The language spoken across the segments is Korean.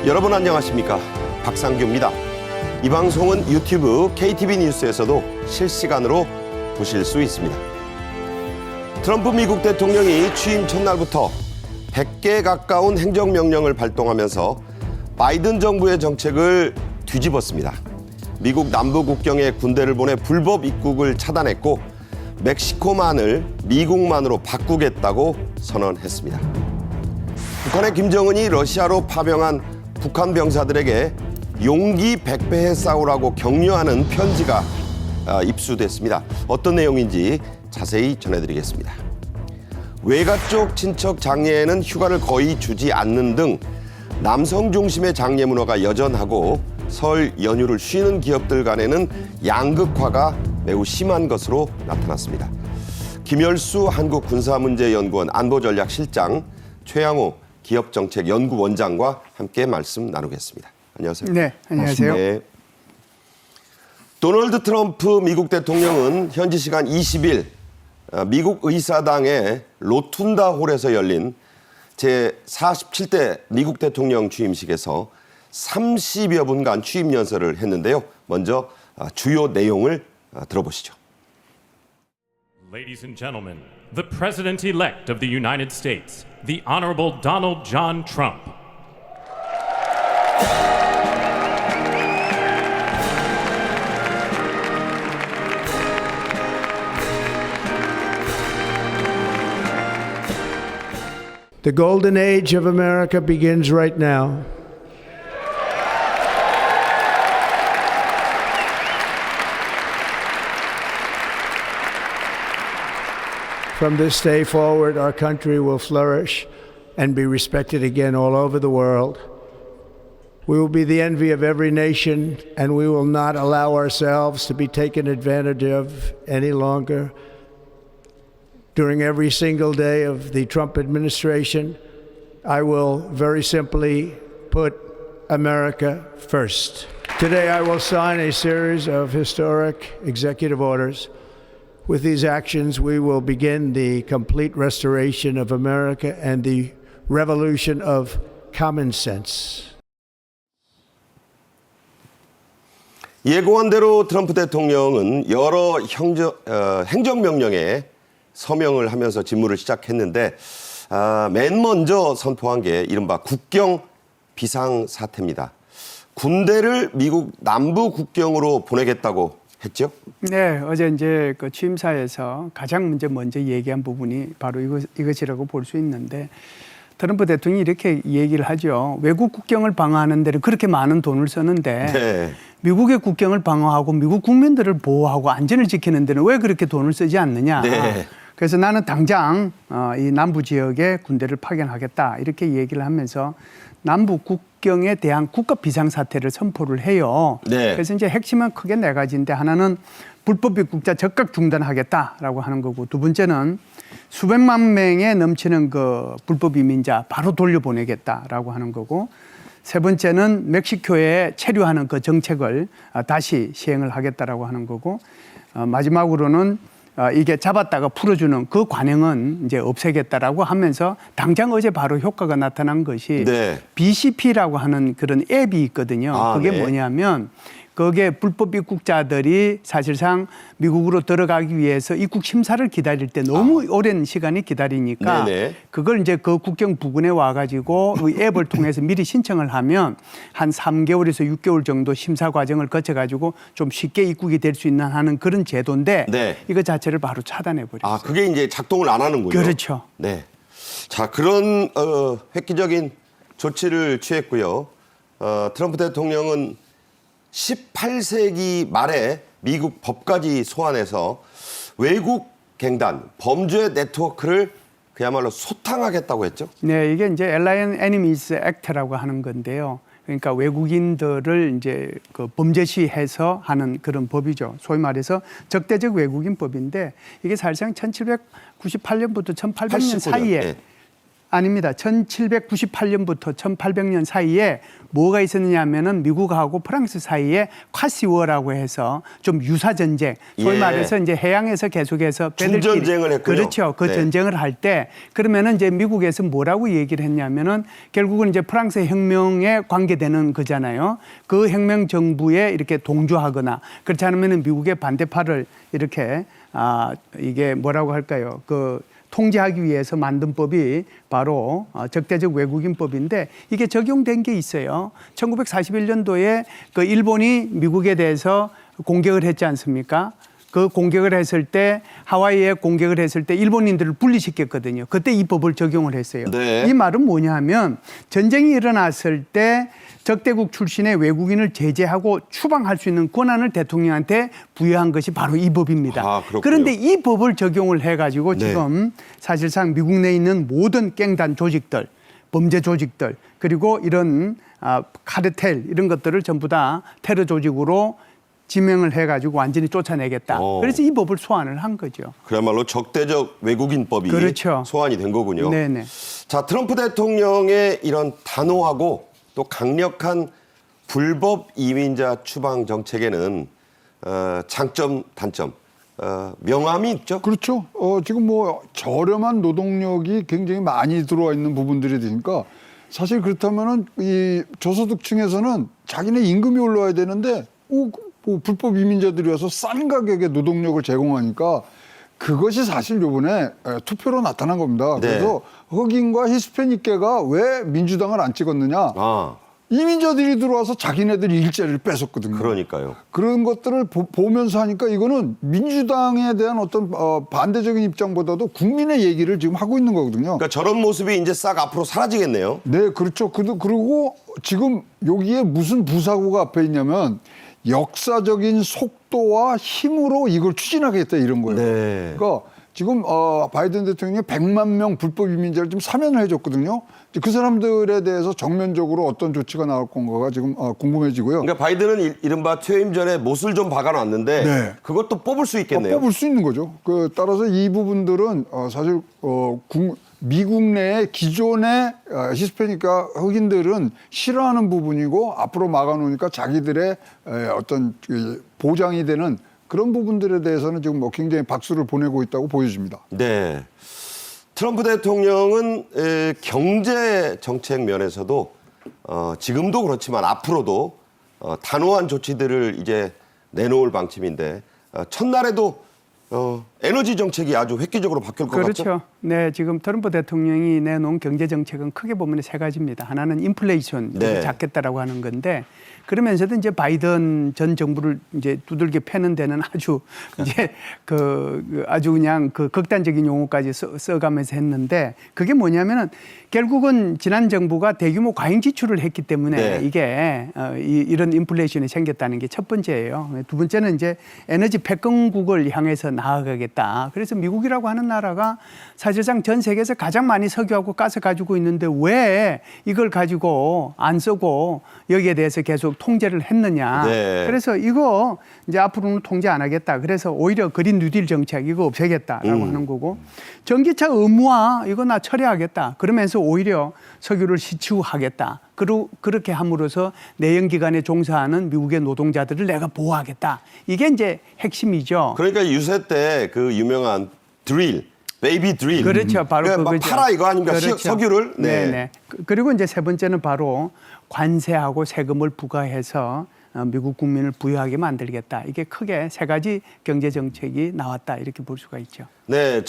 여러분 안녕하십니까? 박상규입니다. 이 방송은 유튜브 KTV 뉴스에서도 실시간으로 보실 수 있습니다. 트럼프 미국 대통령이 취임 첫날부터 100개 가까운 행정명령을 발동하면서 바이든 정부의 정책을 뒤집었습니다. 미국 남부 국경에 군대를 보내 불법 입국을 차단했고 멕시코만을 미국만으로 바꾸겠다고 선언했습니다. 북한의 김정은이 러시아로 파병한 북한 병사들에게 용기 100배에 싸우라고 격려하는 편지가 입수됐습니다. 어떤 내용인지 자세히 전해드리겠습니다. 외가 쪽 친척 장례에는 휴가를 거의 주지 않는 등 남성 중심의 장례 문화가 여전하고 설 연휴를 쉬는 기업들 간에는 양극화가 매우 심한 것으로 나타났습니다. 김열수 한국군사문제연구원 안보전략실장, 최양호 기업정책연구원장과 함께 말씀 나누겠습니다. 안녕하세요. 네, 안녕하세요. 네. 도널드 트럼프 미국 대통령은 현지 시간 20일 미국 의사당의 로툰다 홀에서 열린 제47대 미국 대통령 취임식에서 30여 분간 취임 연설을 했는데요. 먼저 주요 내용을 들어보시죠. Ladies and gentlemen, the President-elect of the United States, the Honorable Donald John Trump. The golden age of America begins right now. From this day forward, our country will flourish and be respected again all over the world. We will be the envy of every nation, and we will not allow ourselves to be taken advantage of any longer. During every single day of the Trump administration, I will very simply put America first. Today, I will sign a series of historic executive orders. With these actions, we will begin the complete restoration of America and the revolution of common sense. 예고한 대로 트럼프 대통령은 여러 행정명령에 서명을 하면서 직무를 시작했는데 맨 먼저 선포한 게 이른바 국경 비상사태입니다. 군대를 미국 남부 국경으로 보내겠다고 했죠? 네, 어제 이제 그 취임사에서 가장 먼저 얘기한 부분이 바로 이것이라고 볼 수 있는데, 트럼프 대통령이 이렇게 얘기를 하죠. 외국 국경을 방어하는 데는 그렇게 많은 돈을 쓰는데 네. 미국의 국경을 방어하고 미국 국민들을 보호하고 안전을 지키는 데는 왜 그렇게 돈을 쓰지 않느냐. 네. 그래서 나는 당장 이 남부 지역에 군대를 파견하겠다 이렇게 얘기를 하면서 남부 국경에 대한 국가 비상사태를 선포를 해요. 네. 그래서 이제 핵심은 크게 네 가지인데, 하나는 불법 입국자 즉각 중단하겠다라고 하는 거고, 두 번째는 수백만 명에 넘치는 그 불법 이민자 바로 돌려보내겠다라고 하는 거고, 세 번째는 멕시코에 체류하는 그 정책을 다시 시행을 하겠다라고 하는 거고, 마지막으로는 이게 잡았다가 풀어주는 그 관행은 이제 없애겠다라고 하면서 당장 어제 바로 효과가 나타난 것이 네. BCP라고 하는 그런 앱이 있거든요. 그게 네. 뭐냐면 거기에 불법 입국자들이 사실상 미국으로 들어가기 위해서 입국 심사를 기다릴 때 너무 오랜 시간이 기다리니까 네네. 그걸 이제 그 국경 부근에 와가지고 이 앱을 통해서 미리 신청을 하면 한 3개월에서 6개월 정도 심사 과정을 거쳐가지고 좀 쉽게 입국이 될 수 있는 하는 그런 제도인데 네. 이거 자체를 바로 차단해버렸어요. 그게 이제 작동을 안 하는군요. 그렇죠. 네. 자, 그런 획기적인 조치를 취했고요. 트럼프 대통령은 18세기 말에 미국 법까지 소환해서 외국 갱단, 범죄 네트워크를 그야말로 소탕하겠다고 했죠? 네, 이게 이제 Alien Enemies Act라고 하는 건데요. 그러니까 외국인들을 이제 그 범죄시해서 하는 그런 법이죠. 소위 말해서 적대적 외국인법인데 이게 사실상 1798년부터 1800년 89년, 사이에 예. 아닙니다. 1798년부터 1800년 사이에 뭐가 있었느냐 하면은 미국하고 프랑스 사이에 콰시워라고 해서 좀 유사 전쟁, 소위 예. 말해서 이제 해양에서 계속해서 중전쟁을 했군요. 그렇죠. 그 네. 전쟁을 할 때 그러면은 이제 미국에서 뭐라고 얘기를 했냐면은 결국은 이제 프랑스 혁명에 관계되는 거잖아요. 그 혁명 정부에 이렇게 동조하거나 그렇지 않으면은 미국의 반대파를 이렇게 이게 뭐라고 할까요? 그 통제하기 위해서 만든 법이 바로 적대적 외국인법인데 이게 적용된 게 있어요. 1941년도에 그 일본이 미국에 대해서 공격을 했지 않습니까? 그 공격을 했을 때 하와이에 공격을 했을 때 일본인들을 분리시켰거든요. 그때 이 법을 적용을 했어요. 네. 이 말은 뭐냐 하면 전쟁이 일어났을 때 적대국 출신의 외국인을 제재하고 추방할 수 있는 권한을 대통령한테 부여한 것이 바로 이 법입니다. 아, 그렇군요. 그런데 이 법을 적용을 해가지고 네. 지금 사실상 미국 내에 있는 모든 깽단 조직들, 범죄 조직들, 그리고 이런 카르텔 이런 것들을 전부 다 테러 조직으로 지명을 해가지고 완전히 쫓아내겠다. 그래서 이 법을 소환을 한 거죠. 그야말로 적대적 외국인법이 그렇죠. 소환이 된 거군요. 네네. 자, 트럼프 대통령의 이런 단호하고 또 강력한 불법 이민자 추방 정책에는 장점, 단점, 명암이 있죠. 그렇죠. 지금 뭐 저렴한 노동력이 굉장히 많이 들어와 있는 부분들이 되니까 사실 그렇다면은 이 저소득층에서는 자기네 임금이 올라와야 되는데 뭐 불법 이민자들이 와서 싼 가격에 노동력을 제공하니까 그것이 사실 요번에 투표로 나타난 겁니다. 네. 그래서 흑인과 히스패닉계가 왜 민주당을 안 찍었느냐. 이민자들이 들어와서 자기네들이 일자리를 뺏었거든요. 그러니까요. 그런 것들을 보면서 하니까 이거는 민주당에 대한 어떤 반대적인 입장보다도 국민의 얘기를 지금 하고 있는 거거든요. 그러니까 저런 모습이 이제 싹 앞으로 사라지겠네요. 네, 그렇죠. 그리고 지금 여기에 무슨 부사고가 앞에 있냐면 역사적인 속도와 힘으로 이걸 추진하겠다 이런 거예요. 네. 그러니까 지금 바이든 대통령이 100만 명 불법 이민자를 좀 사면을 해줬거든요. 그 사람들에 대해서 정면적으로 어떤 조치가 나올 건가가 지금 궁금해지고요. 그러니까 바이든은 이른바 퇴임 전에 못을 좀 박아놨는데 네. 그것도 뽑을 수 있겠네요. 뽑을 수 있는 거죠. 따라서 이 부분들은 사실 미국 내의 기존의 히스패닉과 흑인들은 싫어하는 부분이고 앞으로 막아놓으니까 자기들의 어떤 보장이 되는 그런 부분들에 대해서는 지금 뭐 굉장히 박수를 보내고 있다고 보여집니다. 네. 트럼프 대통령은 경제 정책 면에서도 지금도 그렇지만 앞으로도 단호한 조치들을 이제 내놓을 방침인데 첫날에도 에너지 정책이 아주 획기적으로 바뀔 것 그렇죠. 같죠? 네, 지금 트럼프 대통령이 내놓은 경제 정책은 크게 보면 세 가지입니다. 하나는 인플레이션을 네. 잡겠다라고 하는 건데 그러면서도 이제 바이든 전 정부를 이제 두들겨 패는 데는 아주 이제 아주 그냥 그 극단적인 용어까지 써가면서 했는데 그게 뭐냐면은 결국은 지난 정부가 대규모 과잉 지출을 했기 때문에 네. 이게 이런 인플레이션이 생겼다는 게 첫 번째예요. 두 번째는 이제 에너지 패권국을 향해서 나아가겠다. 그래서 미국이라고 하는 나라가 사실상 전 세계에서 가장 많이 석유하고 가스 가지고 있는데 왜 이걸 가지고 안 쓰고 여기에 대해서 계속 통제를 했느냐. 네. 그래서 이거 이제 앞으로는 통제 안 하겠다. 그래서 오히려 그린 뉴딜 정책 이거 없애겠다라고 하는 거고 전기차 의무화 이거 나 철회하겠다. 그러면서 오히려 석유를 시추하겠다. 그렇게 함으로써 내연기관에 종사하는 미국의 노동자들을 내가 보호하겠다. 이게 이제 핵심이죠. 그러니까 유세 때 그 유명한 드릴, 베이비 드릴. 그렇죠. 바로 그러니까 막 그거죠. 팔아 이거 아닙니까? 그렇죠. 석유를. 네. 네네. 그리고 이제 세 번째는 바로 관세하고 세금을 부과해서 미국 국민을 부유하게 만들겠다. 이게 크게 세 가지 경제 정책이 나왔다. 이렇게 볼 수가 있죠. 네,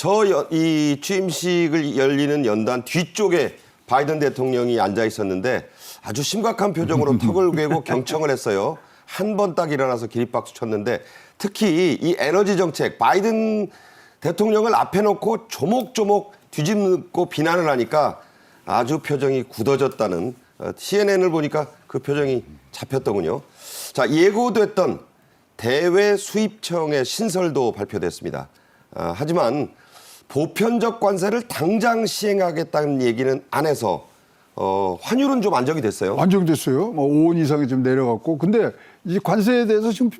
이 취임식을 열리는 연단 뒤쪽에 바이든 대통령이 앉아 있었는데 아주 심각한 표정으로 턱을 괴고 경청을 했어요. 한 번 딱 일어나서 기립박수 쳤는데 특히 이 에너지 정책 바이든 대통령을 앞에 놓고 조목조목 뒤집고 비난을 하니까 아주 표정이 굳어졌다는 CNN을 보니까 그 표정이 잡혔더군요. 자, 예고됐던 대외 수입청의 신설도 발표됐습니다. 하지만 보편적 관세를 당장 시행하겠다는 얘기는 안 해서 환율은 좀 안정이 됐어요. 안정됐어요. 뭐 5원 이상이 좀 내려갔고. 근데 이 관세에 대해서 지금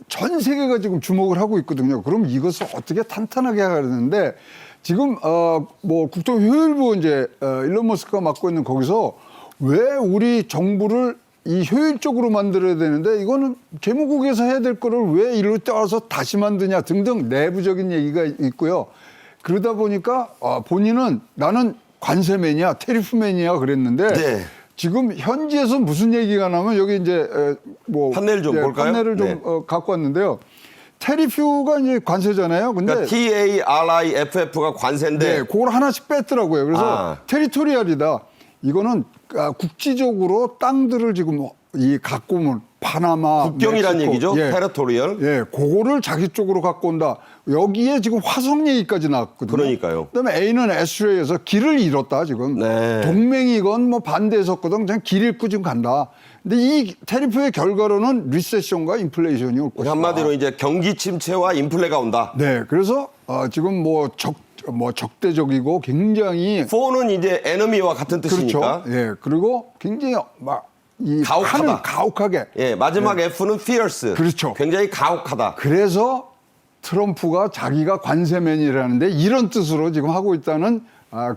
전 세계가 지금 주목을 하고 있거든요. 그럼 이것을 어떻게 탄탄하게 하는데 지금 뭐 국토효율부 이제 일론 머스크가 맡고 있는 거기서 왜 우리 정부를 이 효율적으로 만들어야 되는데 이거는 재무국에서 해야 될 거를 왜 이리로 떠서 다시 만드냐 등등 내부적인 얘기가 있고요. 그러다 보니까 본인은 나는 관세맨이야, 테리프맨이야 그랬는데 네. 지금 현지에서 무슨 얘기가 나면 여기 이제 뭐 판넬 좀 볼까요? 판넬을 좀 네. 갖고 왔는데요. 테리프가 이제 관세잖아요. 근데 그러니까 TARIFF가 관세인데 네, 그걸 하나씩 뺐더라고요. 그래서 테리토리얼이다. 이거는 국지적으로 땅들을 지금 이 갖고 오면 파나마, 국경이란 멕시코, 얘기죠. 예, 테리토리얼. 예, 그거를 자기 쪽으로 갖고 온다. 여기에 지금 화성 얘기까지 나왔거든요. 그러니까요. 그다음에 A는 S레이에서 길을 잃었다 지금. 네. 동맹이건 뭐 반대했었거든. 그냥 길 잃고 지금 간다. 근데 이 테리프의 결과로는 리세션과 인플레이션이 올 것이다. 한마디로 이제 경기 침체와 인플레가 온다. 네, 그래서 지금 뭐 적대적이고 굉장히 4는 이제 에너미와 같은 뜻이니까. 그렇죠. 예, 그리고 굉장히 이 가혹하다. 판을 가혹하게. 예, 마지막 F는 fierce. 그렇죠. 굉장히 가혹하다. 그래서 트럼프가 자기가 관세맨이라는데 이런 뜻으로 지금 하고 있다는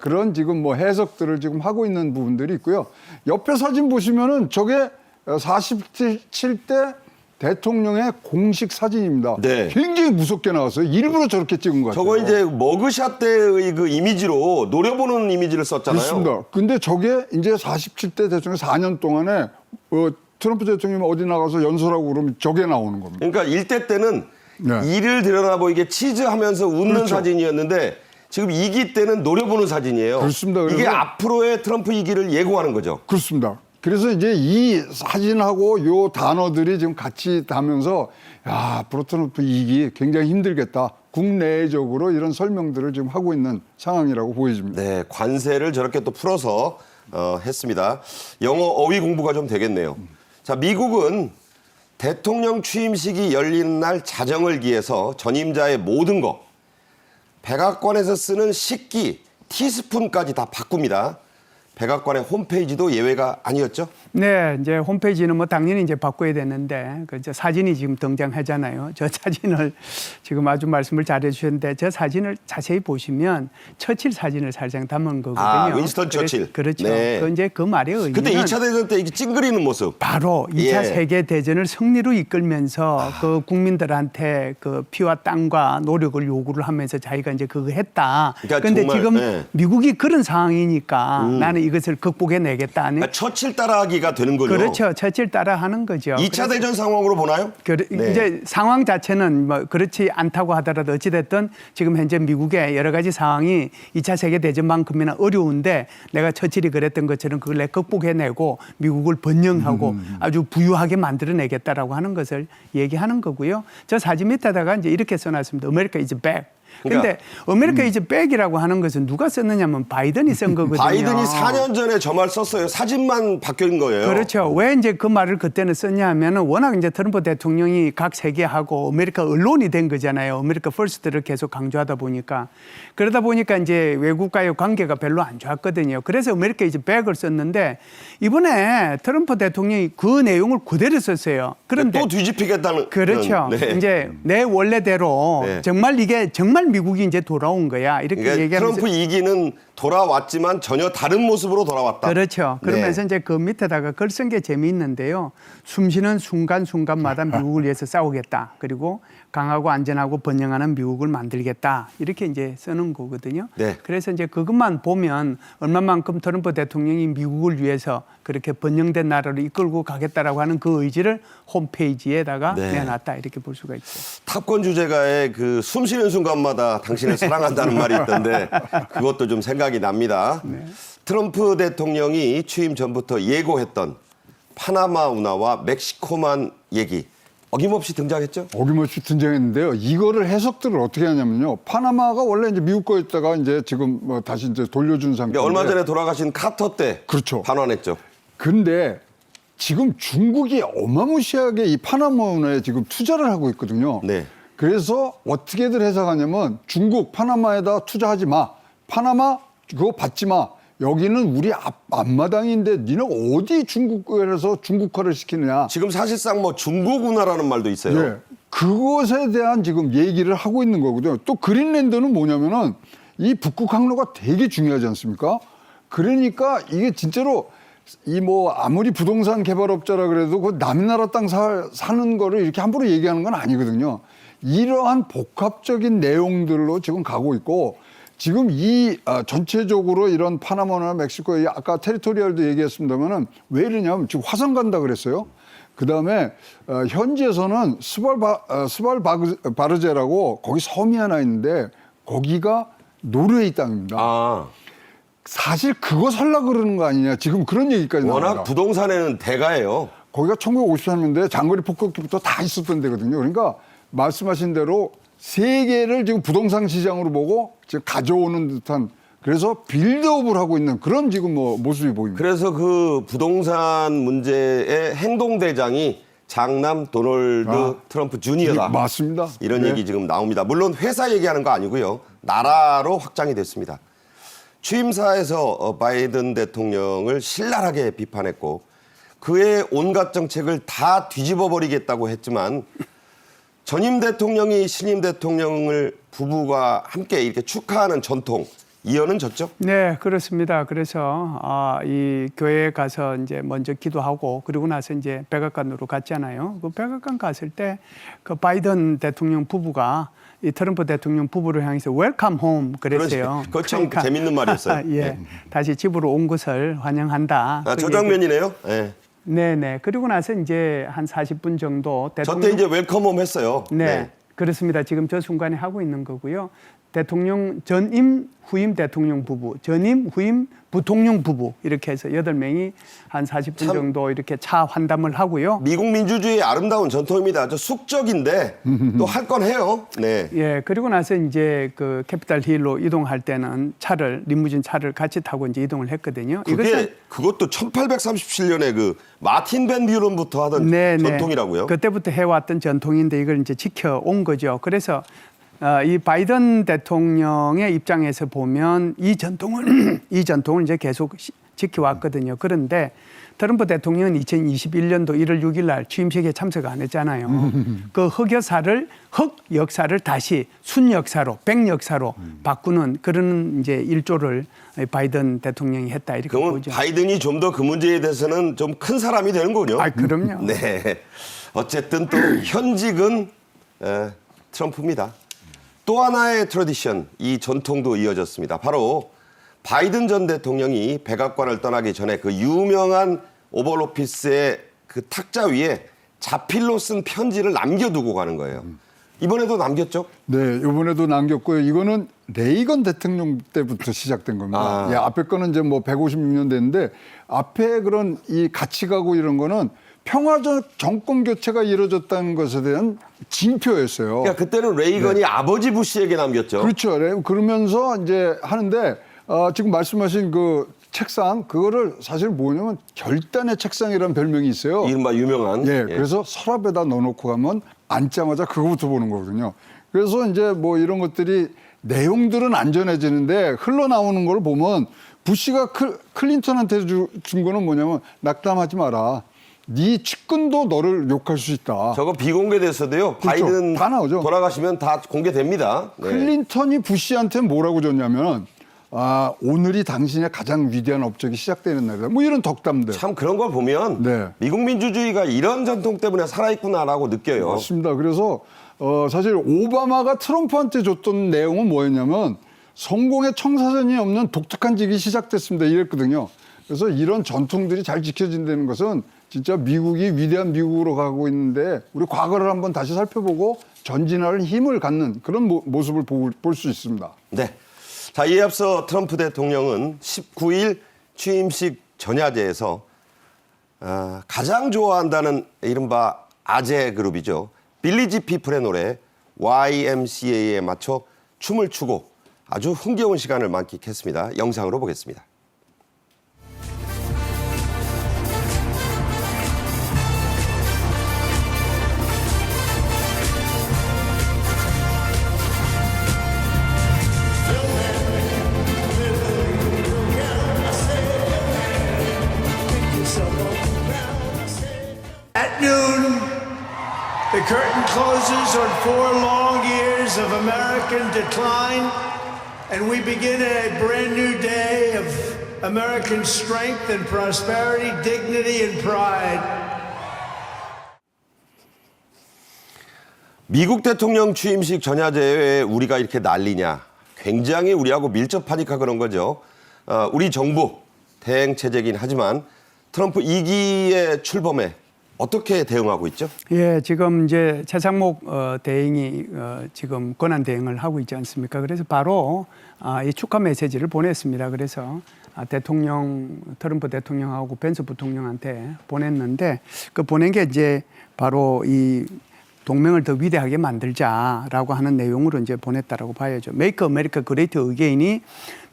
그런 지금 뭐 해석들을 지금 하고 있는 부분들이 있고요. 옆에 사진 보시면은 저게 47대 대통령의 공식 사진입니다. 네. 굉장히 무섭게 나왔어요. 일부러 저렇게 찍은 것 같아요. 저거 이제 머그샷 때의 그 이미지로 노려보는 이미지를 썼잖아요. 그렇습니다. 근데 저게 이제 47대 대통령 4년 동안에 트럼프 대통령이 어디 나가서 연설하고 그러면 저게 나오는 겁니다. 그러니까 일대 때는 네. 이를 드러나 보이게 치즈하면서 웃는 그렇죠. 사진이었는데 지금 2기 때는 노려보는 사진이에요. 그렇습니다. 이게 그래서- 앞으로의 트럼프 2기를 예고하는 거죠. 그렇습니다. 그래서 이제 이 사진하고 요 단어들이 지금 같이 닿으면서 야, 앞으로 트럼프 2기 굉장히 힘들겠다. 국내적으로 이런 설명들을 지금 하고 있는 상황이라고 보여집니다. 네, 관세를 저렇게 또 풀어서 했습니다. 영어 어휘 공부가 좀 되겠네요. 자, 미국은 대통령 취임식이 열리는 날 자정을 기해서 전임자의 모든 것, 백악관에서 쓰는 식기, 티스푼까지 다 바꿉니다. 백악관의 홈페이지도 예외가 아니었죠? 네, 이제 홈페이지는 뭐 당연히 이제 바꿔야 되는데 그 저 사진이 지금 등장하잖아요. 저 사진을 지금 아주 말씀을 잘해 주셨는데 저 사진을 자세히 보시면 처칠 사진을 살짝 담은 거거든요. 아, 윈스턴 처칠. 그렇죠. 네. 그 이제 그 말의 의미는 그때 2차 대전 때 이게 찡그리는 모습. 바로 2차 예. 세계 대전을 승리로 이끌면서 그 국민들한테 그 피와 땀과 노력을 요구를 하면서 자기가 이제 그거 했다. 그러니까 그런데 정말, 지금 예. 미국이 그런 상황이니까 나는 이것을 극복해 내겠다. 그러니까 처칠 따라하기가 되는군요. 그렇죠. 처칠 따라 하는 거죠. 2차 대전 상황으로 보나요? 네. 이제 상황 자체는 뭐 그렇지 않다고 하더라도 어찌됐든 지금 현재 미국의 여러 가지 상황이 2차 세계대전만큼이나 어려운데 내가 처칠이 그랬던 것처럼 그걸 내 극복해내고 미국을 번영하고 아주 부유하게 만들어내겠다라고 하는 것을 얘기하는 거고요. 저 사진 밑에다가 이제 이렇게 써놨습니다. America is back. 그런데 아메리카 이제 백이라고 하는 것은 누가 썼느냐면 바이든이 쓴 거거든요. 바이든이 4년 전에 저 말 썼어요. 사진만 바뀐 거예요. 그렇죠. 왜 이제 그 말을 그때는 썼냐 하면은 워낙 이제 트럼프 대통령이 각 세계하고 아메리카 언론이 된 거잖아요. 아메리카 퍼스트를 계속 강조하다 보니까. 그러다 보니까 이제 외국과의 관계가 별로 안 좋았거든요. 그래서 아메리카 이제 백을 썼는데 이번에 트럼프 대통령이 그 내용을 그대로 썼어요. 그런데 또 뒤집히겠다는. 그렇죠. 네. 이제 내 원래대로 네. 정말 이게 정말 미국이 이제 돌아온 거야. 이렇게 그러니까 얘기하면서 트럼프 2기는 돌아왔지만 전혀 다른 모습으로 돌아왔다. 그렇죠. 그러면서 네. 이제 그 밑에다가 글 쓴 게 재미있는데요. 숨쉬는 순간순간마다 미국을 위해서 싸우겠다. 그리고 강하고 안전하고 번영하는 미국을 만들겠다. 이렇게 이제 쓰는 거거든요. 네. 그래서 이제 그것만 보면 얼마만큼 트럼프 대통령이 미국을 위해서 그렇게 번영된 나라를 이끌고 가겠다라고 하는 그 의지를 홈페이지에다가 네. 내놨다. 이렇게 볼 수가 있죠. 탑건 주제가에 그 숨쉬는 순간마다 당신을 사랑한다는 말이 있던데 그것도 좀 생각이 납니다. 네. 트럼프 대통령이 취임 전부터 예고했던 파나마 운하와 멕시코만 얘기 어김없이 등장했죠? 어김없이 등장했는데요. 이거를 해석들을 어떻게 하냐면요. 파나마가 원래 이제 미국 거였다가 이제 지금 뭐 다시 이제 돌려준 상태인데. 얼마 전에 돌아가신 카터 때 그렇죠. 반환했죠. 근데 지금 중국이 어마무시하게 이 파나마 운하에 지금 투자를 하고 있거든요. 네. 그래서 어떻게들 해석하냐면 중국 파나마에다 투자하지 마. 파나마 그거 받지 마. 여기는 우리 앞마당인데 니는 어디 중국에서 중국화를 시키느냐. 지금 사실상 뭐 중국운하라는 말도 있어요. 예, 그것에 대한 지금 얘기를 하고 있는 거거든요. 또 그린랜드는 뭐냐면은 이 북극 항로가 되게 중요하지 않습니까? 그러니까 이게 진짜로 이 뭐 아무리 부동산 개발업자라 그래도 그 남의 나라 땅 사는 거를 이렇게 함부로 얘기하는 건 아니거든요. 이러한 복합적인 내용들로 지금 가고 있고 지금 이 전체적으로 이런 파나마나 멕시코 아까 테리토리얼도 얘기했습니다만은 왜 이러냐면 지금 화성 간다 그랬어요. 그다음에 현지에서는 스발바르제라고 거기 섬이 하나 있는데 거기가 노르웨이 땅입니다. 아, 사실 그거 살라 그러는 거 아니냐 지금 그런 얘기까지 워낙 나옵니다. 부동산에는 대가예요. 거기가 1953년대 장거리 폭격기부터 다 있었던 데거든요. 그러니까 말씀하신 대로 세계를 지금 부동산 시장으로 보고 지금 가져오는 듯한 그래서 빌드업을 하고 있는 그런 지금 뭐 모습이 보입니다. 그래서 그 부동산 문제의 행동대장이 장남 도널드 트럼프 주니어다. 맞습니다. 이런 네. 얘기 지금 나옵니다. 물론 회사 얘기하는 거 아니고요. 나라로 확장이 됐습니다. 취임사에서 바이든 대통령을 신랄하게 비판했고 그의 온갖 정책을 다 뒤집어 버리겠다고 했지만 전임 대통령이 신임 대통령을 부부가 함께 이렇게 축하하는 전통 이어는 졌죠? 네, 그렇습니다. 그래서 이 교회에 가서 이제 먼저 기도하고 그리고 나서 이제 백악관으로 갔잖아요. 그 백악관 갔을 때 그 바이든 대통령 부부가 이 트럼프 대통령 부부를 향해서 웰컴 홈 그랬어요. 그거 참 재밌는 말이었어요. 예, 네. 다시 집으로 온 것을 환영한다. 아, 그 저 얘기- 장면이네요. 네. 네네. 그리고 나서 이제 한 40분 정도 저 때 이제 웰컴홈 했어요. 네, 그렇습니다. 지금 저 순간에 하고 있는 거고요. 대통령 전임 후임 대통령 부부, 전임 후임 부통령 부부 이렇게 해서 8명이 한 40분 참- 정도 이렇게 차 환담을 하고요. 미국 민주주의의 아름다운 전통입니다. 저 숙적인데 또 할 건 해요. 네. 예, 그리고 나서 이제 그 캐피탈 힐로 이동할 때는 차를 리무진 차를 같이 타고 이제 이동을 했거든요. 그것도 1837년에 그 마틴 밴 뷰런부터 하던 전통이라고요. 그때부터 해왔던 전통인데 이걸 이제 지켜온 거죠. 그래서 이 바이든 대통령의 입장에서 보면 이 전통을 이제 계속 지켜왔거든요. 그런데 트럼프 대통령은 2021년도 1월 6일 날 취임식에 참석 안 했잖아요. 그 흑 역사를 다시 순 역사로, 백 역사로 바꾸는 그런 이제 일조를 바이든 대통령이 했다 이렇게 그러면 보죠. 바이든이 좀 더 그 문제에 대해서는 좀 큰 사람이 되는군요. 아, 그럼요. 네. 어쨌든 또 현직은 트럼프입니다. 또 하나의 트래디션, 이 전통도 이어졌습니다. 바로 바이든 전 대통령이 백악관을 떠나기 전에 그 유명한 오벌 오피스의 그 탁자 위에 자필로 쓴 편지를 남겨두고 가는 거예요. 이번에도 남겼죠? 네, 이번에도 남겼고요. 이거는 레이건 대통령 때부터 시작된 겁니다. 예, 앞에 거는 이제 뭐 156년 됐는데 앞에 그런 이 같이 가고 이런 거는 평화적 정권 교체가 이루어졌다는 것에 대한 징표였어요. 그러니까 그때는 레이건이 아버지 부시에게 남겼죠. 그렇죠. 그러면서 이제 하는데 지금 말씀하신 그 책상 그거를 사실 뭐냐면 결단의 책상이라는 별명이 있어요. 이른바 유명한. 예, 그래서 서랍에다 넣어놓고 가면 앉자마자 그거부터 보는 거거든요. 그래서 이제 뭐 이런 것들이 내용들은 안전해지는데 흘러나오는 걸 보면 부시가 클린턴한테 준 거는 뭐냐면 낙담하지 마라. 네 측근도 너를 욕할 수 있다. 저거 비공개됐어도요. 그렇죠. 바이든 다 나오죠. 돌아가시면 다 공개됩니다. 네. 클린턴이 부시한테 뭐라고 줬냐면 오늘이 당신의 가장 위대한 업적이 시작되는 날이다. 뭐 이런 덕담들. 참 그런 걸 보면 네. 미국 민주주의가 이런 전통 때문에 살아있구나라고 느껴요. 맞습니다. 그래서 사실 오바마가 트럼프한테 줬던 내용은 뭐였냐면 성공의 청사전이 없는 독특한 직이 시작됐습니다. 이랬거든요. 그래서 이런 전통들이 잘 지켜진다는 것은 진짜 미국이 위대한 미국으로 가고 있는데 우리 과거를 한번 다시 살펴보고 전진할 힘을 갖는 그런 모습을 볼 수 있습니다. 네. 자, 이에 앞서 트럼프 대통령은 19일 취임식 전야제에서 가장 좋아한다는 이른바 아재 그룹이죠. 빌리지 피플의 노래 YMCA에 맞춰 춤을 추고 아주 흥겨운 시간을 만끽했습니다. 영상으로 보겠습니다. The curtain closes on 4 long years of American decline, and we begin a brand new day of American strength and prosperity, dignity and pride. 미국 대통령 취임식 전야제에 우리가 이렇게 난리냐. 굉장히 우리하고 밀접하니까 그런 거죠. 우리 정부 대행 체제이긴 하지만 트럼프 2기의 출범에 어떻게 대응하고 있죠? 예, 지금 이제 최상목 대행이 지금 권한 대행을 하고 있지 않습니까? 그래서 바로 이 축하 메시지를 보냈습니다. 그래서 트럼프 대통령하고 펜스 부통령한테 보냈는데 그 보낸 게 이제 바로 이 동맹을 더 위대하게 만들자라고 하는 내용으로 이제 보냈다라고 봐야죠. Make America Great Again이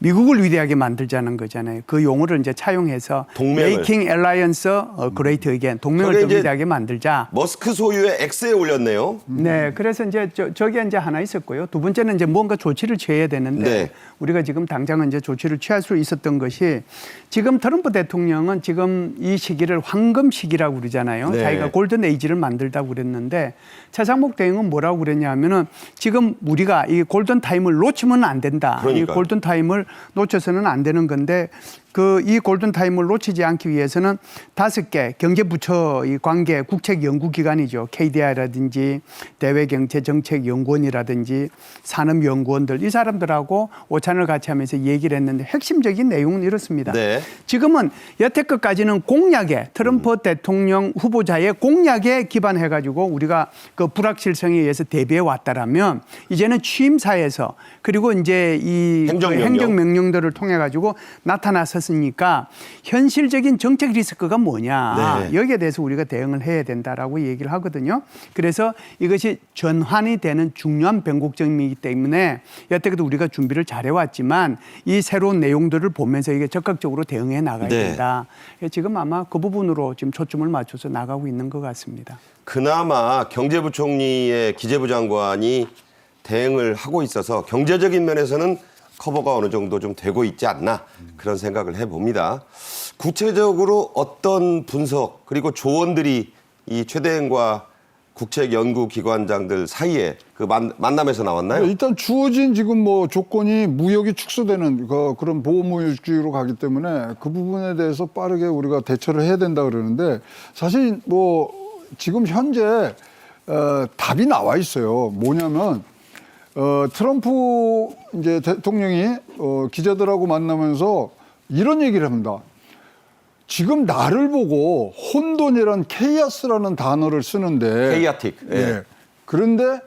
미국을 위대하게 만들자는 거잖아요. 그 용어를 이제 차용해서 동맹을. Making Alliance Great Again, 동맹을 그게 더 이제 위대하게 만들자. 머스크 소유의 X에 올렸네요. 네, 그래서 이제 저게 이제 하나 있었고요. 두 번째는 이제 뭔가 조치를 취해야 되는데 네. 우리가 지금 당장은 이제 조치를 취할 수 있었던 것이 지금 트럼프 대통령은 지금 이 시기를 황금 시기라고 그러잖아요. 네. 자기가 골든 에이지를 만들다고 그랬는데 최상목 대행은 뭐라고 그랬냐면은 지금 우리가 이 골든 타임을 놓치면 안 된다. 그러니까요. 이 골든 타임을 놓쳐서는 안 되는 건데 이 골든 타임을 놓치지 않기 위해서는 5개 경제부처 이 관계 국책연구기관이죠. KDI라든지 대외경제정책연구원이라든지 산업연구원들 이 사람들하고 오찬을 같이 하면서 얘기를 했는데 핵심적인 내용은 이렇습니다. 네. 지금은 여태껏까지는 공약에 트럼프 대통령 후보자의 공약에 기반해가지고 우리가 그 불확실성에 의해서 대비해 왔다라면 이제는 취임사에서 그리고 이제 이 행정명령들을 통해가지고 나타났었으니까 현실적인 정책 리스크가 뭐냐. 네. 여기에 대해서 우리가 대응을 해야 된다라고 얘기를 하거든요. 그래서 이것이 전환이 되는 중요한 변곡점이기 때문에 여태까지 우리가 준비를 잘해왔지만 이 새로운 내용들을 보면서 이게 적극적으로 대응해 나가야 네. 된다. 지금 아마 그 부분으로 지금 초점을 맞춰서 나가고 있는 것 같습니다. 그나마 경제부총리의 기재부 장관이 대응을 하고 있어서 경제적인 면에서는 커버가 어느 정도 좀 되고 있지 않나 그런 생각을 해봅니다. 구체적으로 어떤 분석 그리고 조언들이 이 최 대행과 국책연구기관장들 사이에 그 만남에서 나왔나요? 일단 주어진 지금 뭐 조건이 무역이 축소되는 그런 보호무역주의로 가기 때문에 그 부분에 대해서 빠르게 우리가 대처를 해야 된다 그러는데 사실 뭐 지금 현재 답이 나와 있어요. 뭐냐면 트럼프 이제 대통령이 기자들하고 만나면서 이런 얘기를 합니다. 지금 나를 보고 혼돈이란 케이아스라는 단어를 쓰는데 케이아틱. 예. 그런데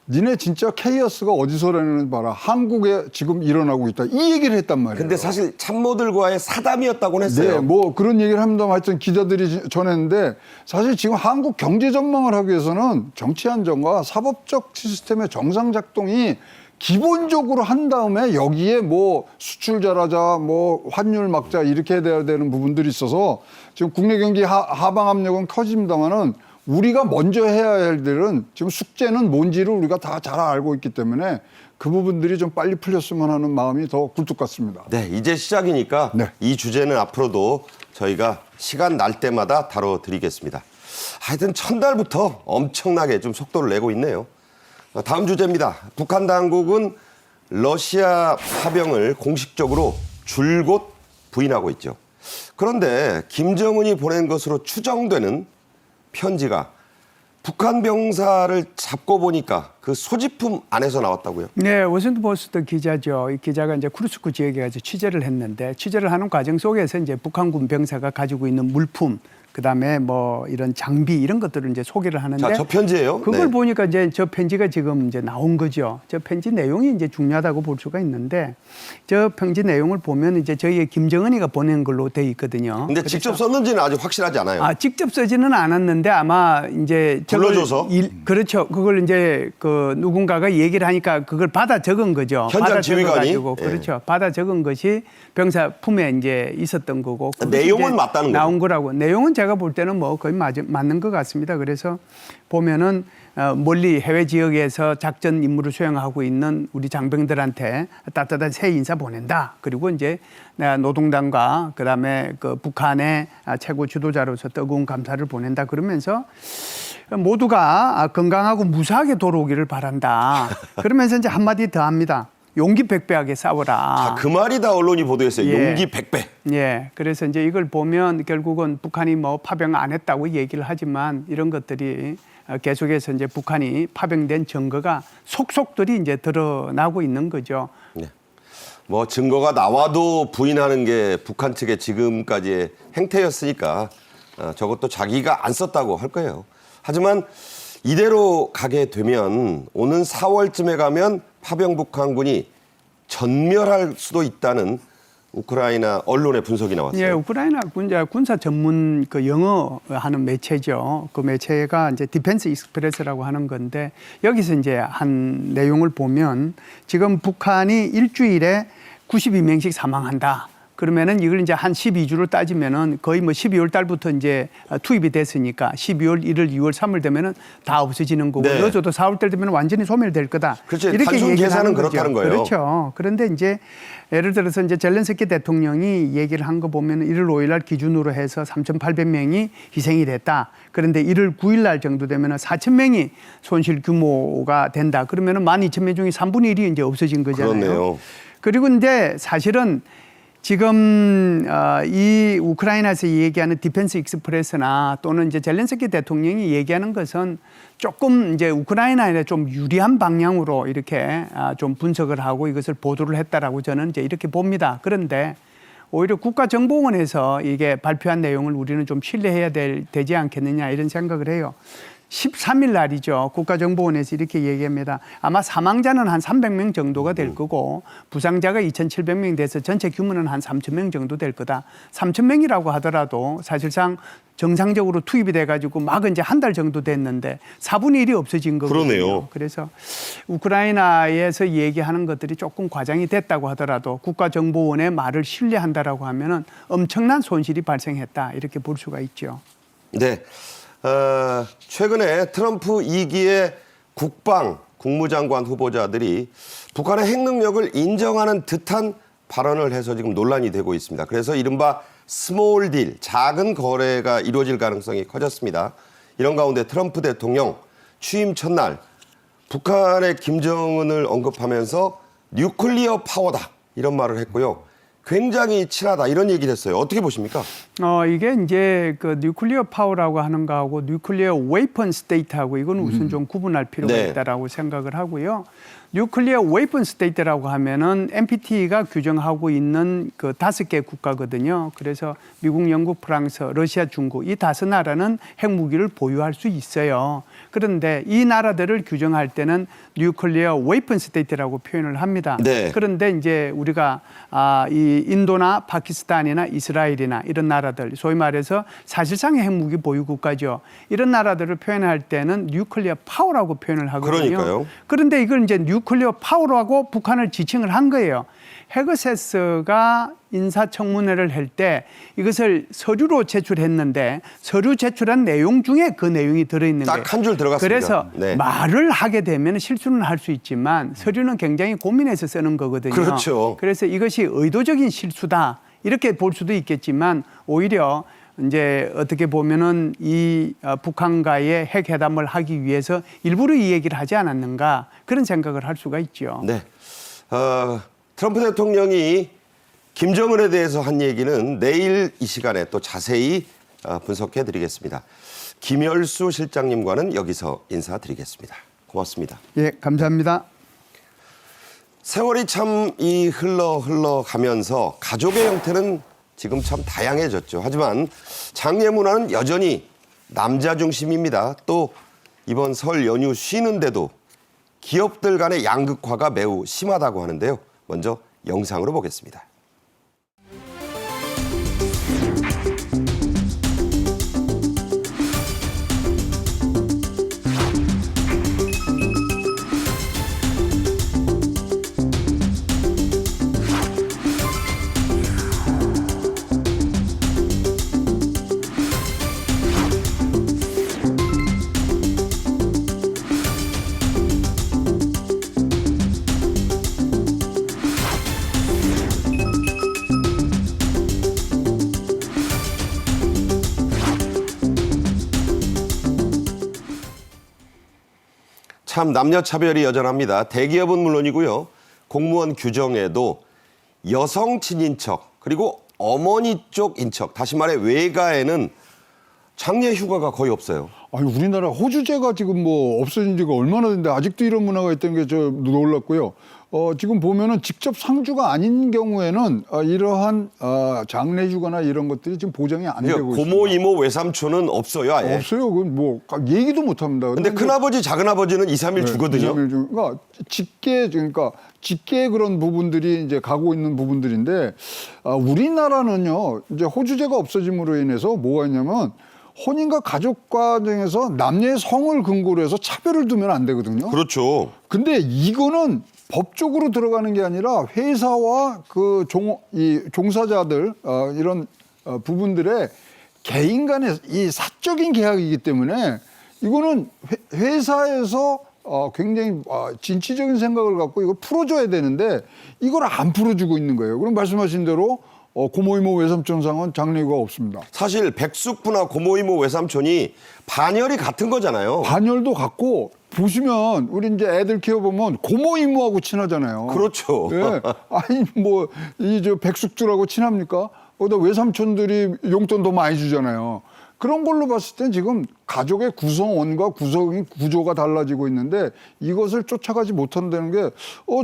니네 진짜 케이아스가 어디서 일어나는지 봐라. 한국에 지금 일어나고 있다. 이 얘기를 했단 말이에요. 근데 사실 참모들과의 사담이었다고 했어요. 네, 뭐 그런 얘기를 합니다만 하여튼 기자들이 전했는데 사실 지금 한국 경제 전망을 하기 위해서는 정치 안정과 사법적 시스템의 정상 작동이 기본적으로 한 다음에 여기에 뭐 수출 잘하자, 뭐 환율 막자 이렇게 돼야 되는 부분들이 있어서 지금 국내 경기 하방 압력은 커집니다만은 우리가 먼저 해야 할 일은 지금 숙제는 뭔지를 우리가 다 잘 알고 있기 때문에 그 부분들이 좀 빨리 풀렸으면 하는 마음이 더 굴뚝 같습니다. 네, 이제 시작이니까 네. 이 주제는 앞으로도 저희가 시간 날 때마다 다뤄드리겠습니다. 하여튼 첫날부터 엄청나게 좀 속도를 내고 있네요. 다음 주제입니다. 북한 당국은 러시아 파병을 공식적으로 줄곧 부인하고 있죠. 그런데 김정은이 보낸 것으로 추정되는 편지가 북한 병사를 잡고 보니까 그 소지품 안에서 나왔다고요? 네, 워싱턴 포스트 기자죠. 이 기자가 이제 쿠르스크 지역에 가서 취재를 했는데 취재를 하는 과정 속에서 이제 북한군 병사가 가지고 있는 물품, 그다음에 뭐 이런 장비 이런 것들을 이제 소개를 하는데 자, 저 편지예요. 그걸 네. 보니까 이제 저 편지가 지금 이제 나온 거죠. 저 편지 내용이 이제 중요하다고 볼 수가 있는데 저 편지 내용을 보면 이제 저희의 김정은이가 보낸 걸로 돼 있거든요. 근데 직접 썼는지는 아직 확실하지 않아요. 직접 쓰지는 않았는데 아마 이제 불러줘서? 그렇죠. 그걸 이제 그 누군가가 얘기를 하니까 그걸 받아 적은 거죠. 현장 받아 지휘관이? 적어가지고 예. 그렇죠. 받아 적은 것이 병사 품에 이제 있었던 거고. 그것이 내용은 이제 맞다는 거죠? 나온 거라고. 내용은 제가 볼 때는 뭐 거의 맞는 것 같습니다. 그래서 보면은 멀리 해외 지역에서 작전 임무를 수행하고 있는 우리 장병들한테 따뜻한 새 인사 보낸다. 그리고 이제 노동당과 그다음에 그 북한의 최고 지도자로서 뜨거운 감사를 보낸다. 그러면서 모두가 건강하고 무사하게 돌아오기를 바란다. 그러면서 이제 한마디 더 합니다. 용기 백배하게 싸워라. 자, 그 말이 다 언론이 보도했어요. 예. 용기 100배. 예. 그래서 이제 이걸 보면 결국은 북한이 뭐 파병 안 했다고 얘기를 하지만 이런 것들이 계속해서 이제 북한이 파병된 증거가 속속들이 이제 드러나고 있는 거죠. 네. 뭐 증거가 나와도 부인하는 게 북한 측의 지금까지의 행태였으니까 저것도 자기가 안 썼다고 할 거예요. 하지만 이대로 가게 되면 오는 4월쯤에 가면 파병 북한군이 전멸할 수도 있다는 우크라이나 언론의 분석이 나왔어요. 예, 우크라이나 군사 전문 그 영어 하는 매체죠. 그 매체가 이제 디펜스 익스프레스라고 하는 건데 여기서 이제 한 내용을 보면 지금 북한이 일주일에 92명씩 사망한다. 그러면은 이걸 이제 한 12주로 따지면은 거의 뭐 12월 달부터 이제 투입이 됐으니까 12월 1월, 2월, 3월 되면은 다 없어지는 거고 네. 늦어도 4월 달 되면 완전히 소멸될 거다. 그렇죠. 이렇게 단순 얘기를 계산은 하는 거죠. 그렇다는 거예요. 그렇죠. 그런데 이제 예를 들어서 이제 젤렌스키 대통령이 얘기를 한 거 보면 1월 5일 날 기준으로 해서 3,800명이 희생이 됐다. 그런데 1월 9일 날 정도 되면은 4,000명이 손실 규모가 된다. 그러면은 12,000명 중에 3분의 1이 이제 없어진 거잖아요. 그렇네요. 그리고 이제 사실은 지금 이 우크라이나에서 얘기하는 디펜스 익스프레스나 또는 이제 젤렌스키 대통령이 얘기하는 것은 조금 이제 우크라이나에 좀 유리한 방향으로 이렇게 좀 분석을 하고 이것을 보도를 했다라고 저는 이제 이렇게 봅니다. 그런데 오히려 국가정보원에서 이게 발표한 내용을 우리는 좀 신뢰해야 되지 않겠느냐 이런 생각을 해요. 13일 날이죠. 국가정보원에서 이렇게 얘기합니다. 아마 사망자는 한 300명 정도가 될 거고 부상자가 2,700명 돼서 전체 규모는 한 3,000명 정도 될 거다. 3,000명이라고 하더라도 사실상 정상적으로 투입이 돼가지고 막 이제 한 달 정도 됐는데 4분의 1이 없어진 거거든요. 그러네요. 그래서 우크라이나에서 얘기하는 것들이 조금 과장이 됐다고 하더라도 국가정보원의 말을 신뢰한다라고 하면은 엄청난 손실이 발생했다 이렇게 볼 수가 있죠. 네. 최근에 트럼프 2기의 국무장관 후보자들이 북한의 핵 능력을 인정하는 듯한 발언을 해서 지금 논란이 되고 있습니다. 그래서 이른바 스몰 딜, 작은 거래가 이루어질 가능성이 커졌습니다. 이런 가운데 트럼프 대통령 취임 첫날 북한의 김정은을 언급하면서 뉴클리어 파워다 이런 말을 했고요. 굉장히 친하다 이런 얘기를 했어요. 어떻게 보십니까? 이게 이제 그 뉴클리어 파워라고 하는 거하고 뉴클리어 웨이펀 스테이트하고 이건 우선 좀 구분할 필요가 네. 있다라고 생각을 하고요. 뉴클리어 웨이펀 스테이트라고 하면은 NPT가 규정하고 있는 그 5개 국가거든요. 그래서 미국, 영국, 프랑스, 러시아, 중국 이 5나라는 핵무기를 보유할 수 있어요. 그런데 이 나라들을 규정할 때는 뉴클리어 웨이펀 스테이트라고 표현을 합니다. 네. 그런데 이제 우리가 이 인도나 파키스탄이나 이스라엘이나 이런 나라들 소위 말해서 사실상의 핵무기 보유 국가죠. 이런 나라들을 표현할 때는 뉴클리어 파워라고 표현을 하거든요. 그러니까요. 그런데 이걸 이제 뉴클리어 파워라고 북한을 지칭을 한 거예요. 헤그세스가 인사청문회를 할 때 이것을 서류로 제출했는데 서류 제출한 내용 중에 그 내용이 들어있는 거예요. 딱 한 줄 들어갔습니다. 그래서 네. 말을 하게 되면 실수는 할 수 있지만 서류는 굉장히 고민해서 쓰는 거거든요. 그렇죠. 그래서 이것이 의도적인 실수다 이렇게 볼 수도 있겠지만 오히려 이제 어떻게 보면은 이 북한과의 핵 회담을 하기 위해서 일부러 이 얘기를 하지 않았는가 그런 생각을 할 수가 있죠. 네. 트럼프 대통령이 김정은에 대해서 한 얘기는 내일 이 시간에 또 자세히 분석해 드리겠습니다. 김열수 실장님과는 여기서 인사드리겠습니다. 고맙습니다. 예, 감사합니다. 세월이 참 흘러가면서 가족의 형태는 지금 참 다양해졌죠. 하지만 장례 문화는 여전히 남자 중심입니다. 또 이번 설 연휴 쉬는데도 기업들 간의 양극화가 매우 심하다고 하는데요. 먼저 영상으로 보겠습니다. 참 남녀 차별이 여전합니다. 대기업은 물론이고요. 공무원 규정에도 여성 친인척 그리고 어머니 쪽 인척, 다시 말해 외가에는 장례 휴가가 거의 없어요. 아니 우리나라 호주제가 지금 뭐 없어진 지가 얼마나 됐는데 아직도 이런 문화가 있다는 게 저 놀랍고요. 지금 보면은 직접 상주가 아닌 경우에는 이러한 장례 휴가나 이런 것들이 지금 보장이 안 되고 있습니다. 고모, 이모, 외삼촌은 없어요, 아예. 없어요. 그건 뭐 얘기도 못 합니다. 근데 큰아버지, 작은아버지는 2, 3일 주거든요. 2, 3일 그러니까 직계 그런 부분들이 이제 가고 있는 부분들인데 우리나라는요. 이제 호주제가 없어짐으로 인해서 뭐가 있냐면 혼인과 가족 과정에서 남녀의 성을 근거로 해서 차별을 두면 안 되거든요. 그렇죠. 근데 이거는 법적으로 들어가는 게 아니라 회사와 그 종사자들 이런 부분들의 개인 간의 이 사적인 계약이기 때문에 이거는 회사에서 굉장히 진취적인 생각을 갖고 이걸 풀어줘야 되는데 이걸 안 풀어주고 있는 거예요. 그럼 말씀하신 대로 고모, 이모, 외삼촌상은 장례가 없습니다. 사실 백숙부나 고모, 이모, 외삼촌이 반열이 같은 거잖아요. 반열도 같고 보시면 우리 이제 애들 키워보면 고모, 이모하고 친하잖아요. 그렇죠. 예. 아니 뭐 이 저 백숙들하고 친합니까? 거기다 외삼촌들이 용돈 더 많이 주잖아요. 그런 걸로 봤을 땐 지금 가족의 구성원과 구조가 달라지고 있는데 이것을 쫓아가지 못한다는 게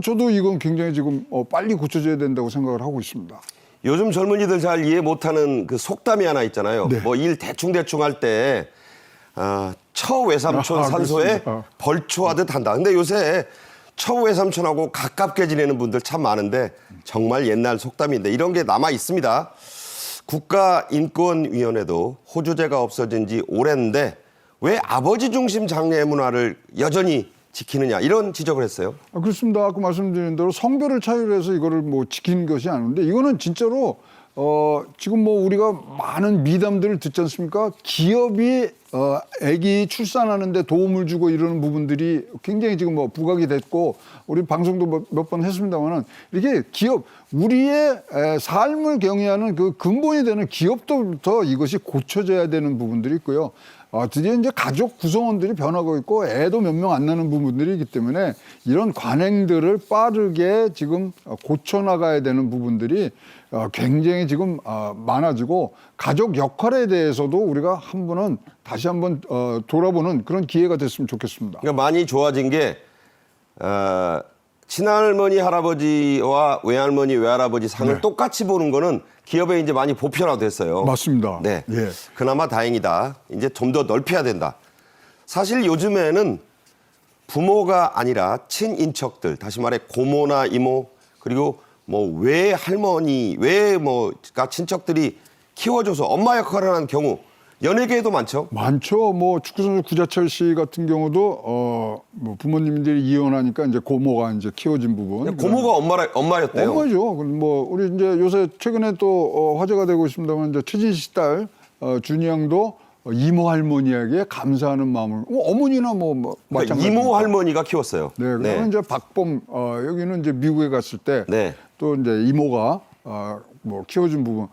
저도 이건 굉장히 지금 빨리 고쳐져야 된다고 생각을 하고 있습니다. 요즘 젊은이들 잘 이해 못하는 그 속담이 하나 있잖아요. 네. 뭐 일 대충 할 때 처외삼촌 산소에 그렇습니다. 벌초하듯 한다. 근데 요새 처외삼촌하고 가깝게 지내는 분들 참 많은데 정말 옛날 속담인데 이런 게 남아 있습니다. 국가인권위원회도 호주제가 없어진 지 오래인데 왜 아버지 중심 장례 문화를 여전히 지키느냐 이런 지적을 했어요. 그렇습니다. 아까 말씀드린 대로 성별을 차이로 해서 이거를 뭐 지키는 것이 아닌데 이거는 진짜로 지금 뭐 우리가 많은 미담들을 듣지 않습니까? 기업이 아기 출산하는데 도움을 주고 이러는 부분들이 굉장히 지금 뭐 부각이 됐고 우리 방송도 몇 번 했습니다만은 이렇게 기업 우리의 삶을 경유하는 그 근본이 되는 기업도부터 이것이 고쳐져야 되는 부분들이 있고요. 드디어 이제 가족 구성원들이 변하고 있고 애도 몇 명 안 나는 부분들이 있기 때문에 이런 관행들을 빠르게 지금 고쳐나가야 되는 부분들이 굉장히 지금 많아지고 가족 역할에 대해서도 우리가 다시 한번 돌아보는 그런 기회가 됐으면 좋겠습니다. 그러니까 많이 좋아진 게 친할머니, 할아버지와 외할머니, 외할아버지 상을 네. 똑같이 보는 거는 기업에 이제 많이 보편화됐어요. 맞습니다. 네. 예. 그나마 다행이다. 이제 좀 더 넓혀야 된다. 사실 요즘에는 부모가 아니라 친인척들, 다시 말해 고모나 이모, 그리고 뭐 외할머니, 외뭐가 친척들이 키워줘서 엄마 역할을 하는 경우 연예계에도 많죠. 많죠. 뭐 축구선수 구자철 씨 같은 경우도 뭐 부모님들이 이혼하니까 이제 고모가 이제 키워진 부분. 고모가 엄마였대요. 엄마죠. 뭐 우리 이제 요새 최근에 또 화제가 되고 있습니다만 이제 최진 씨 딸 준이 양도 이모 할머니에게 감사하는 마음을 어머니나 뭐 그러니까 마찬가지. 이모 할머니가 키웠어요. 네. 그러면 이제 박범 여기는 이제 미국에 갔을 때 또 네. 이제 이모가 뭐 키워준 부분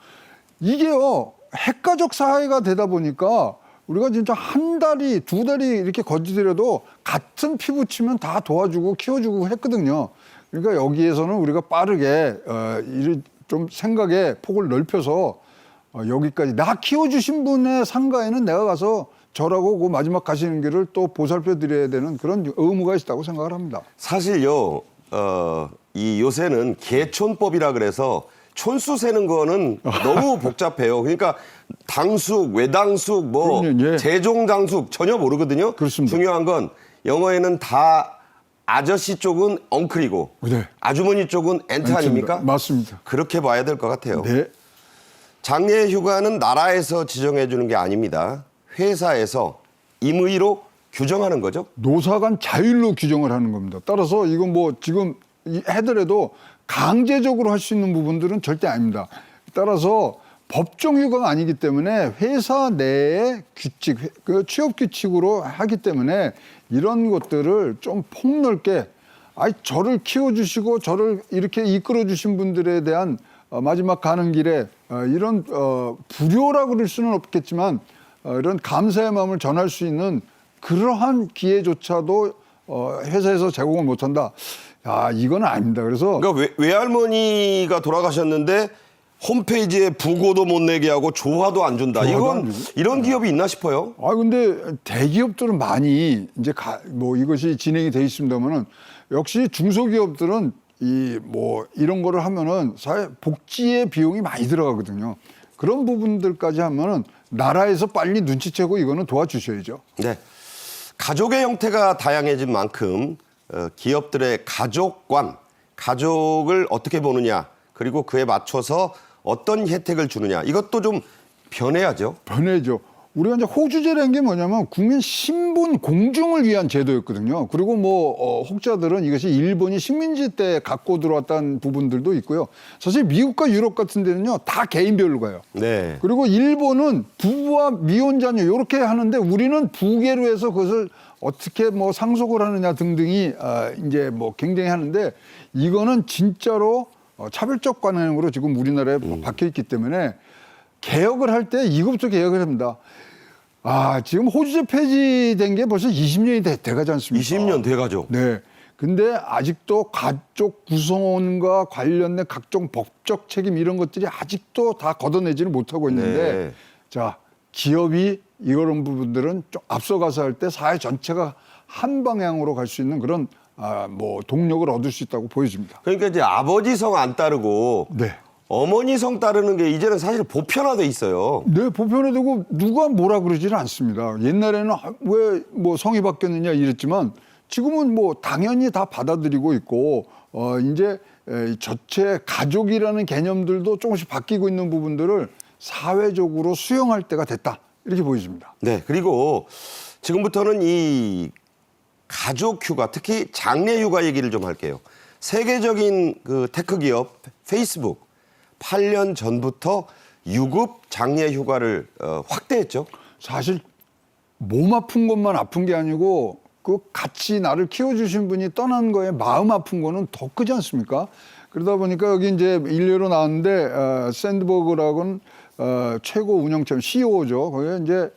이게요. 핵가족 사회가 되다 보니까 우리가 진짜 한 달이 두 달이 이렇게 거지더라도 같은 피부치면 다 도와주고 키워주고 했거든요. 그러니까 여기에서는 우리가 빠르게 좀 생각의 폭을 넓혀서 여기까지 나 키워주신 분의 상가에는 내가 가서 절하고 그 마지막 가시는 길을 또 보살펴 드려야 되는 그런 의무가 있다고 생각을 합니다. 사실요, 이 요새는 개촌법이라 그래서 촌수 세는 거는 너무 복잡해요. 그러니까 당숙, 외당숙, 뭐 그럼요, 예. 재종당숙 전혀 모르거든요. 그렇습니다. 중요한 건 영어에는 다 아저씨 쪽은 엉클이고 네. 아주머니 쪽은 엔트 아닙니까? 맞습니다. 그렇게 봐야 될 것 같아요. 네. 장례 휴가는 나라에서 지정해 주는 게 아닙니다. 회사에서 임의로 규정하는 거죠. 노사 간 자율로 규정을 하는 겁니다. 따라서 이건 뭐 지금 해더라도 강제적으로 할 수 있는 부분들은 절대 아닙니다. 따라서 법정 휴가가 아니기 때문에 회사 내의 규칙, 그 취업 규칙으로 하기 때문에 이런 것들을 좀 폭넓게 저를 키워주시고 저를 이렇게 이끌어주신 분들에 대한 마지막 가는 길에 이런 불효라고 그럴 수는 없겠지만 이런 감사의 마음을 전할 수 있는 그러한 기회조차도 회사에서 제공을 못한다. 야, 이건 아닙니다. 그래서 그러니까 외할머니가 돌아가셨는데 홈페이지에 부고도 못 내게 하고 조화도 안 준다. 조화도 안 이건 주죠. 이런 기업이 있나 싶어요. 근데 대기업들은 많이 이제 뭐 이것이 진행이 돼 있습니다만은 역시 중소기업들은 이런 거를 하면은 사회 복지의 비용이 많이 들어가거든요. 그런 부분들까지 하면은 나라에서 빨리 눈치채고 이거는 도와주셔야죠. 네. 가족의 형태가 다양해진 만큼 기업들의 가족관, 가족을 어떻게 보느냐, 그리고 그에 맞춰서 어떤 혜택을 주느냐, 이것도 좀 변해야죠. 변해죠. 우리가 이제 호주제라는 게 뭐냐면 국민 신분 공증을 위한 제도였거든요. 그리고 혹자들은 이것이 일본이 식민지 때 갖고 들어왔다는 부분들도 있고요. 사실 미국과 유럽 같은 데는요, 다 개인별로 가요. 네. 그리고 일본은 부부와 미혼 자녀 이렇게 하는데 우리는 부계로 해서 그것을 어떻게 상속을 하느냐 등등이 이제 굉장히 하는데 이거는 진짜로 차별적 관행으로 지금 우리나라에 박혀 있기 때문에 개혁을 할 때 이것부터 개혁을 합니다. 지금 호주제 폐지된 게 벌써 20년이 돼가지 않습니까? 20년 돼가죠. 네. 근데 아직도 가족 구성원과 관련된 각종 법적 책임 이런 것들이 아직도 다 걷어내지를 못하고 있는데 네. 자, 기업이 이런 부분들은 좀 앞서가서 할 때 사회 전체가 한 방향으로 갈 수 있는 그런 동력을 얻을 수 있다고 보여집니다. 그러니까 이제 아버지 성 안 따르고 네. 어머니 성 따르는 게 이제는 사실 보편화돼 있어요. 네, 보편화되고 누가 뭐라 그러지는 않습니다. 옛날에는 왜 성이 바뀌었느냐 이랬지만 지금은 당연히 다 받아들이고 있고 이제 전체 가족이라는 개념들도 조금씩 바뀌고 있는 부분들을 사회적으로 수용할 때가 됐다. 이렇게 보여집니다. 네. 그리고 지금부터는 이 가족 휴가, 특히 장례 휴가 얘기를 좀 할게요. 세계적인 그 테크 기업 페이스북 8년 전부터 유급 장례 휴가를 확대했죠. 사실 몸 아픈 것만 아픈 게 아니고 그 같이 나를 키워주신 분이 떠난 거에 마음 아픈 거는 더 크지 않습니까? 그러다 보니까 여기 이제 일례로 나왔는데 샌드버그라고는 최고 운영팀 CEO죠. 거기에 이제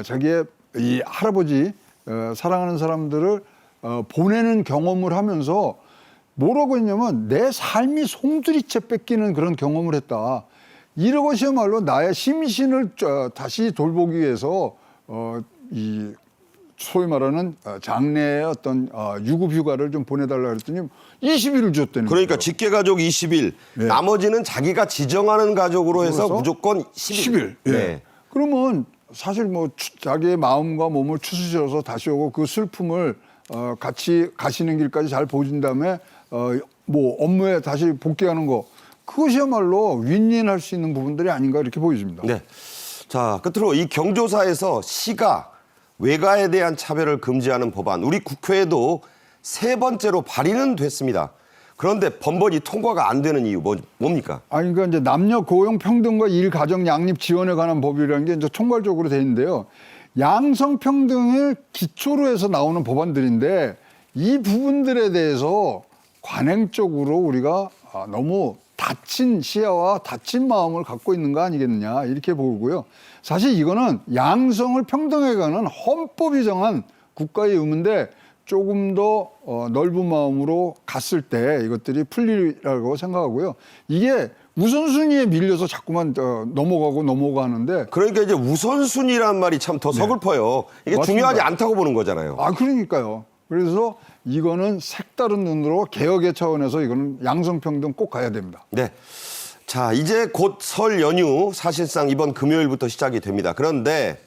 자기의 이 할아버지 사랑하는 사람들을 보내는 경험을 하면서 뭐라고 했냐면 내 삶이 송두리째 뺏기는 그런 경험을 했다. 이것이야말로 나의 심신을 다시 돌보기 위해서 이 소위 말하는 장래의 어떤 유급 휴가를 좀 보내달라 그랬더니 20일을 줬다는 그러니까 거예요. 직계 가족 20일, 네. 나머지는 자기가 지정하는 가족으로 해서 그래서 무조건 10일. 예. 네. 그러면 사실 자기의 마음과 몸을 추스셔서 다시 오고 그 슬픔을 같이 가시는 길까지 잘 보신 다음에 업무에 다시 복귀하는 거 그것이야말로 윈윈할 수 있는 부분들이 아닌가 이렇게 보여집니다. 네. 자, 끝으로 이 경조사에서 시가, 외가에 대한 차별을 금지하는 법안, 우리 국회에도 3번째로 발의는 됐습니다. 그런데 번번이 통과가 안 되는 이유 뭡니까? 그러니까 이제 남녀 고용 평등과 일 가정 양립 지원에 관한 법이라는 게 이제 총괄적으로 돼 있는데요. 양성 평등을 기초로 해서 나오는 법안들인데 이 부분들에 대해서 관행적으로 우리가 너무 닫힌 시야와 닫힌 마음을 갖고 있는 거 아니겠느냐 이렇게 보고요. 사실 이거는 양성을 평등에 관한 헌법이 정한 국가의 의무인데 조금 더 넓은 마음으로 갔을 때 이것들이 풀리라고 생각하고요. 이게 우선순위에 밀려서 자꾸만 넘어가는데 그러니까 이제 우선순위란 말이 참 더 서글퍼요. 이게 맞습니다. 중요하지 않다고 보는 거잖아요. 그러니까요. 그래서 이거는 색다른 눈으로 개혁의 차원에서 이거는 양성평등 꼭 가야 됩니다. 네. 자, 이제 곧 설 연휴 사실상 이번 금요일부터 시작이 됩니다. 그런데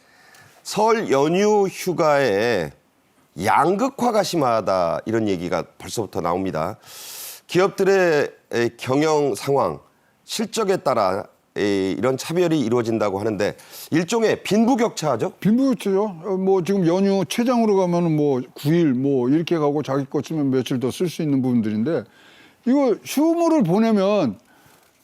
설 연휴 휴가에 양극화가 심하다 이런 얘기가 벌써부터 나옵니다. 기업들의 경영 상황, 실적에 따라 이런 차별이 이루어진다고 하는데 일종의 빈부격차죠? 빈부격차죠. 지금 연휴 최장으로 가면은 9일 이렇게 가고 자기 거 쓰면 며칠 더 쓸 수 있는 부분들인데 이거 휴무를 보내면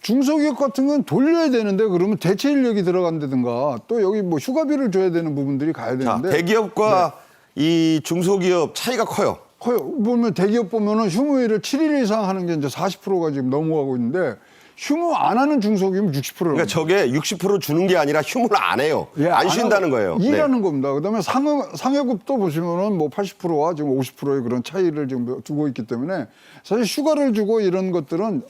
중소기업 같은 건 돌려야 되는데 그러면 대체 인력이 들어간다든가 또 여기 휴가비를 줘야 되는 부분들이 가야 되는데 대기업과 이 중소기업 차이가 커요. 보면 대기업 보면은 휴무일을 7일 이상 하는 게 이제 40%가 지금 넘어가고 있는데 휴무 안 하는 중소기업은 60%. 그러니까 저게 60% 주는 게 아니라 휴무를 안 해요. 안 쉰다는 거예요. 일하는 겁니다. 그다음에 상여급도 보시면은 뭐 80%와 지금 50%의 그런 차이를 지금 두고 있기 때문에 사실 휴가를 주고 이런 것들은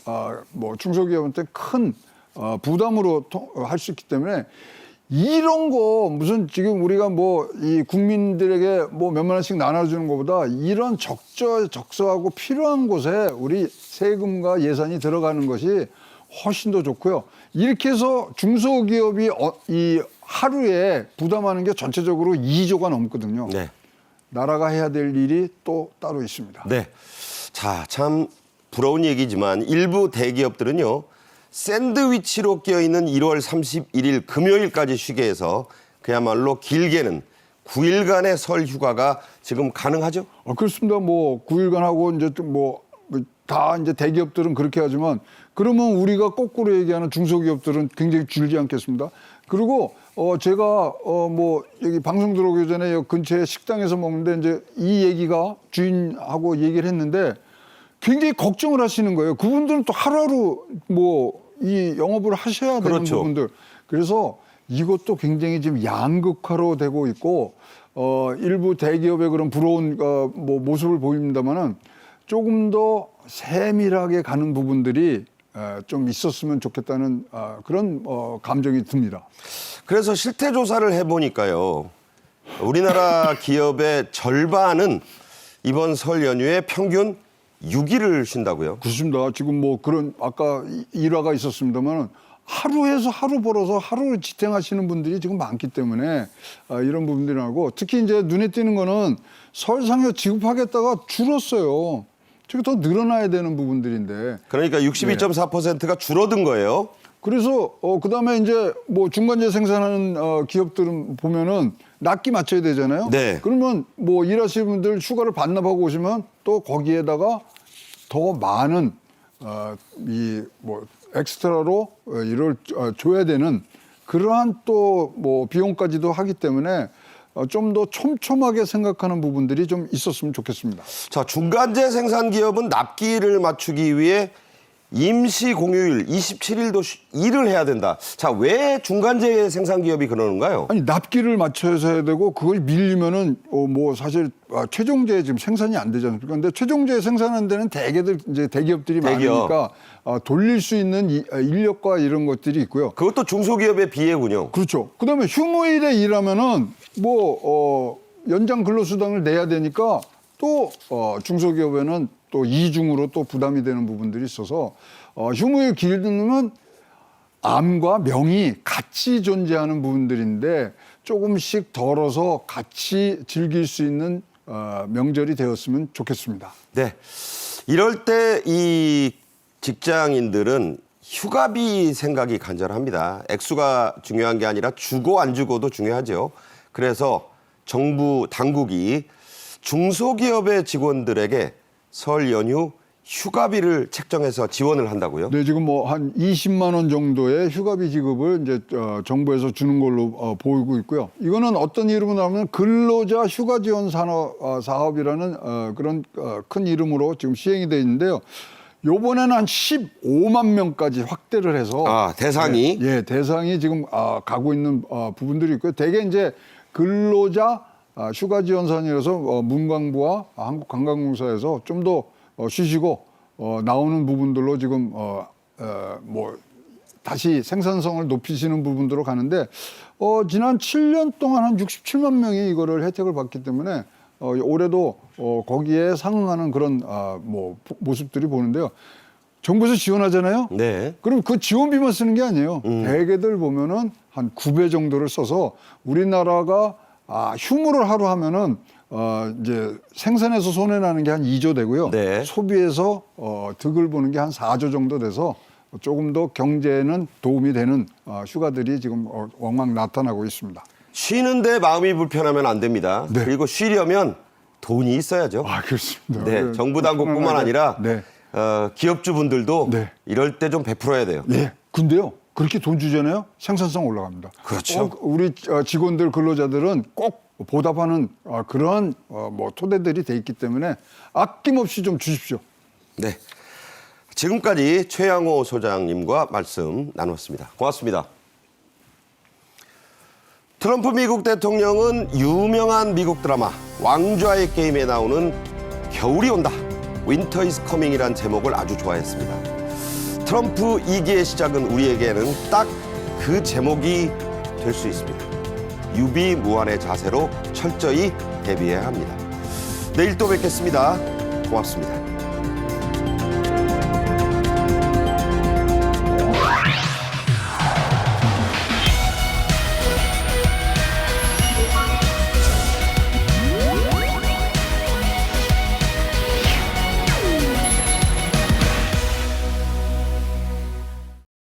뭐 중소기업한테 큰 부담으로 할 수 있기 때문에 이런 거 무슨 지금 우리가 뭐 이 국민들에게 뭐 몇만 원씩 나눠주는 것보다 이런 적소하고 필요한 곳에 우리 세금과 예산이 들어가는 것이 훨씬 더 좋고요. 이렇게 해서 중소기업이 이 하루에 부담하는 게 전체적으로 2조가 넘거든요. 네. 나라가 해야 될 일이 또 따로 있습니다. 네. 자, 참 부러운 얘기지만 일부 대기업들은요. 샌드위치로 껴있는 1월 31일 금요일까지 쉬게 해서 그야말로 길게는 9일간의 설 휴가가 지금 가능하죠? 그렇습니다. 뭐 9일간 하고 이제 뭐 다 이제 대기업들은 그렇게 하지만 그러면 우리가 거꾸로 얘기하는 중소기업들은 굉장히 줄지 않겠습니다. 그리고 제가 뭐 여기 방송 들어오기 전에 여기 근처에 식당에서 먹는데 이제 이 얘기가 주인하고 얘기를 했는데 굉장히 걱정을 하시는 거예요. 그분들은 또 하루하루 뭐 이 영업을 하셔야 되는 그렇죠. 부분들. 그래서 이것도 굉장히 지금 양극화로 되고 있고 일부 대기업의 그런 부러운 뭐 모습을 보입니다만은 조금 더 세밀하게 가는 부분들이 좀 있었으면 좋겠다는 그런 감정이 듭니다. 그래서 실태 조사를 해보니까요. 우리나라 기업의 절반은 이번 설 연휴에 평균 6일을 쉰다고요. 그렇습니다. 지금 뭐 그런 아까 일화가 있었습니다만 하루에서 하루 벌어서 하루를 지탱하시는 분들이 지금 많기 때문에 이런 부분들이 나고 특히 이제 눈에 띄는 거는 설 상여 지급하겠다가 줄었어요. 저게 더 늘어나야 되는 부분들인데. 그러니까 62.4%가 줄어든 거예요. 그래서 그다음에 이제 뭐 중간재 생산하는 기업들은 보면은 납기 맞춰야 되잖아요. 네. 그러면 뭐 일하시는 분들 휴가를 반납하고 오시면 또 거기에다가 더 많은 이 뭐 엑스트라로 일을 줘야 되는 그러한 또 뭐 비용까지도 하기 때문에 좀 더 촘촘하게 생각하는 부분들이 좀 있었으면 좋겠습니다. 자, 중간재 생산 기업은 납기를 맞추기 위해 임시 공휴일 27일도 일을 해야 된다. 자, 왜 중간재 생산 기업이 그러는가요? 아니 납기를 맞춰서 해야 되고 그걸 밀리면은 뭐 사실 최종재 지금 생산이 안 되지 않습니까? 근데 최종재 생산하는 데는 대개들 이제 대기업들이 대기업. 많으니까 돌릴 수 있는 인력과 이런 것들이 있고요. 그것도 중소기업의 비애군요. 그렇죠. 그다음에 휴무일에 일하면은 뭐 연장 근로수당을 내야 되니까 또 중소기업에는 또 이중으로 또 부담이 되는 부분들이 있어서 휴무일 길면 암과 명이 같이 존재하는 부분들인데 조금씩 덜어서 같이 즐길 수 있는 명절이 되었으면 좋겠습니다. 네. 이럴 때 이 직장인들은 휴가비 생각이 간절합니다. 액수가 중요한 게 아니라 주고 안 주고도 중요하죠. 그래서 정부 당국이 중소기업의 직원들에게 설 연휴 휴가비를 책정해서 지원을 한다고요? 네, 지금 뭐 한 20만 원 정도의 휴가비 지급을 이제 정부에서 주는 걸로 보이고 있고요. 이거는 어떤 이름으로 하면 근로자 휴가 지원 사업이라는 그런 큰 이름으로 지금 시행이 돼 있는데요. 요번에는 한 15만 명까지 확대를 해서 대상이 예, 대상이 지금 가고 있는 부분들이 있고요. 대개 이제 근로자 휴가 지원산이라서 문광부와 한국관광공사에서 좀 더 쉬시고 나오는 부분들로 지금 뭐 다시 생산성을 높이시는 부분들로 가는데 지난 7년 동안 한 67만 명이 이거를 혜택을 받기 때문에 올해도 거기에 상응하는 그런 뭐 모습들이 보는데요. 정부에서 지원하잖아요. 네. 그럼 그 지원비만 쓰는 게 아니에요. 대개들 보면은 한 9배 정도를 써서 우리나라가 휴무를 하루 하면은 이제 생산해서 손해 나는 게 한 2조 되고요. 네. 소비에서 득을 보는 게 한 4조 정도 돼서 조금 더 경제에는 도움이 되는 휴가들이 지금 왕왕 나타나고 있습니다. 쉬는데 마음이 불편하면 안 됩니다. 네. 그리고 쉬려면 돈이 있어야죠. 그렇습니다. 네, 정부 당국뿐만 아니라 네. 기업주분들도 네. 이럴 때 좀 베풀어야 돼요. 예. 근데요, 그렇게 돈 주잖아요. 생산성 올라갑니다. 그렇죠. 우리 직원들 근로자들은 꼭 보답하는 그런 뭐 토대들이 돼 있기 때문에 아낌없이 좀 주십시오. 네. 지금까지 최양호 소장님과 말씀 나눴습니다. 고맙습니다. 트럼프 미국 대통령은 유명한 미국 드라마 왕좌의 게임에 나오는 겨울이 온다, Winter is Coming이란 제목을 아주 좋아했습니다. 트럼프 2기의 시작은 우리에게는 딱 그 제목이 될 수 있습니다. 유비무환의 자세로 철저히 대비해야 합니다. 내일 또 뵙겠습니다. 고맙습니다.